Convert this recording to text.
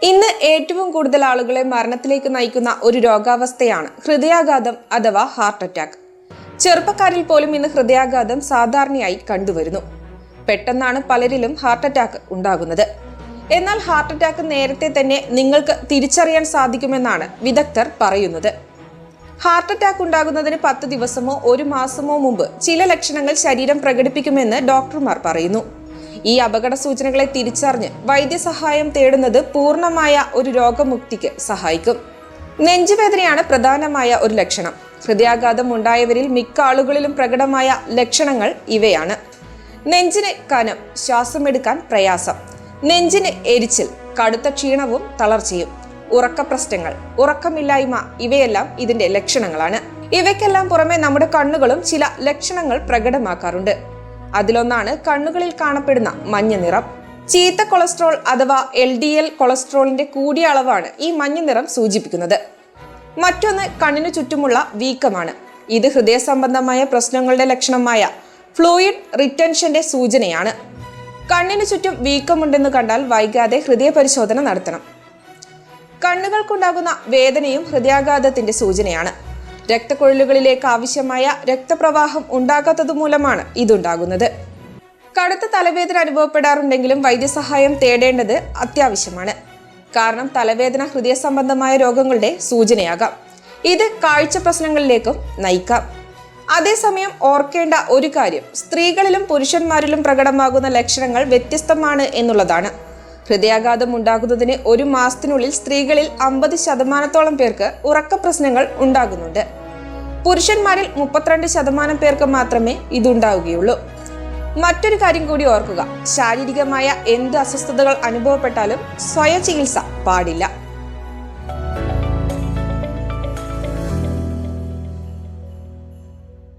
ഇന്ന് ഏറ്റവും കൂടുതൽ ആളുകളെ മരണത്തിലേക്ക് നയിക്കുന്ന ഒരു രോഗാവസ്ഥയാണ് ഹൃദയാഘാതം അഥവാ ഹാർട്ട് അറ്റാക്ക്. ചെറുപ്പക്കാരിൽ പോലും ഇന്ന് ഹൃദയാഘാതം സാധാരണയായി കണ്ടുവരുന്നു. പെട്ടെന്നാണ് പലരിലും ഹാർട്ട് അറ്റാക്ക് ഉണ്ടാകുന്നത്. എന്നാൽ ഹാർട്ട് അറ്റാക്ക് നേരത്തെ തന്നെ നിങ്ങൾക്ക് തിരിച്ചറിയാൻ സാധിക്കുമെന്നാണ് വിദഗ്ധർ പറയുന്നത്. ഹാർട്ട് അറ്റാക്ക് ഉണ്ടാകുന്നതിന് 10 ദിവസമോ 1 മാസമോ മുമ്പ് ചില ലക്ഷണങ്ങൾ ശരീരം പ്രകടിപ്പിക്കുമെന്ന് ഡോക്ടർമാർ പറയുന്നു. ഈ അപകട സൂചനകളെ തിരിച്ചറിഞ്ഞ് വൈദ്യസഹായം തേടുന്നത് പൂർണ്ണമായ ഒരു രോഗമുക്തിക്ക് സഹായിക്കും. നെഞ്ചുവേദനയാണ് പ്രധാനമായ ഒരു ലക്ഷണം. ഹൃദയാഘാതം ഉണ്ടായവരിൽ മിക്ക ആളുകളിലും പ്രകടമായ ലക്ഷണങ്ങൾ ഇവയാണ്: നെഞ്ചിന് കനം, ശ്വാസമെടുക്കാൻ പ്രയാസം, നെഞ്ചിന് എരിച്ചിൽ, കടുത്ത ക്ഷീണവും തളർച്ചയും, ഉറക്ക പ്രശ്നങ്ങൾ, ഉറക്കമില്ലായ്മ ഇവയെല്ലാം ഇതിന്റെ ലക്ഷണങ്ങളാണ്. ഇവയ്ക്കെല്ലാം പുറമെ നമ്മുടെ കണ്ണുകളും ചില ലക്ഷണങ്ങൾ പ്രകടമാക്കാറുണ്ട്. അതിലൊന്നാണ് കണ്ണുകളിൽ കാണപ്പെടുന്ന മഞ്ഞ നിറം. ചീത്ത കൊളസ്ട്രോൾ അഥവാ LDL കൊളസ്ട്രോളിന്റെ കൂടിയ അളവാണ് ഈ മഞ്ഞ നിറം സൂചിപ്പിക്കുന്നത്. മറ്റൊന്ന് കണ്ണിനു ചുറ്റുമുള്ള വീക്കമാണ്. ഇത് ഹൃദയ സംബന്ധമായ പ്രശ്നങ്ങളുടെ ലക്ഷണമായ ഫ്ലൂയിഡ് റിറ്റൻഷന്റെ സൂചനയാണ്. കണ്ണിനു ചുറ്റും വീക്കമുണ്ടെന്ന് കണ്ടാൽ വൈകാതെ ഹൃദയ പരിശോധന നടത്തണം. കണ്ണുകൾക്കുണ്ടാകുന്ന വേദനയും ഹൃദയാഘാതത്തിന്റെ സൂചനയാണ്. രക്തക്കൊഴലുകളിലേക്ക് ആവശ്യമായ രക്തപ്രവാഹം ഉണ്ടാകാത്തതുമൂലമാണ് ഇതുണ്ടാകുന്നത്. കടുത്ത തലവേദന അനുഭവപ്പെടാറുണ്ടെങ്കിലും വൈദ്യസഹായം തേടേണ്ടത് അത്യാവശ്യമാണ്. കാരണം തലവേദന ഹൃദയ സംബന്ധമായ രോഗങ്ങളുടെ സൂചനയാകാം. ഇത് കാഴ്ച പ്രശ്നങ്ങളിലേക്കും നയിക്കാം. അതേസമയം ഓർക്കേണ്ട ഒരു കാര്യം, സ്ത്രീകളിലും പുരുഷന്മാരിലും പ്രകടമാകുന്ന ലക്ഷണങ്ങൾ വ്യത്യസ്തമാണ് എന്നുള്ളതാണ്. ഹൃദയാഘാതം ഉണ്ടാകുന്നതിന് 1 മാസത്തിനുള്ളിൽ സ്ത്രീകളിൽ 50% പേർക്ക് ഉറക്ക പ്രശ്നങ്ങൾ ഉണ്ടാകുന്നുണ്ട്. പുരുഷന്മാരിൽ 32% പേർക്ക് മാത്രമേ ഇതുണ്ടാവുകയുള്ളൂ. മറ്റൊരു കാര്യം കൂടി ഓർക്കുക, ശാരീരികമായ എന്ത് അസ്വസ്ഥതകൾ അനുഭവപ്പെട്ടാലും സ്വയ ചികിത്സ പാടില്ല.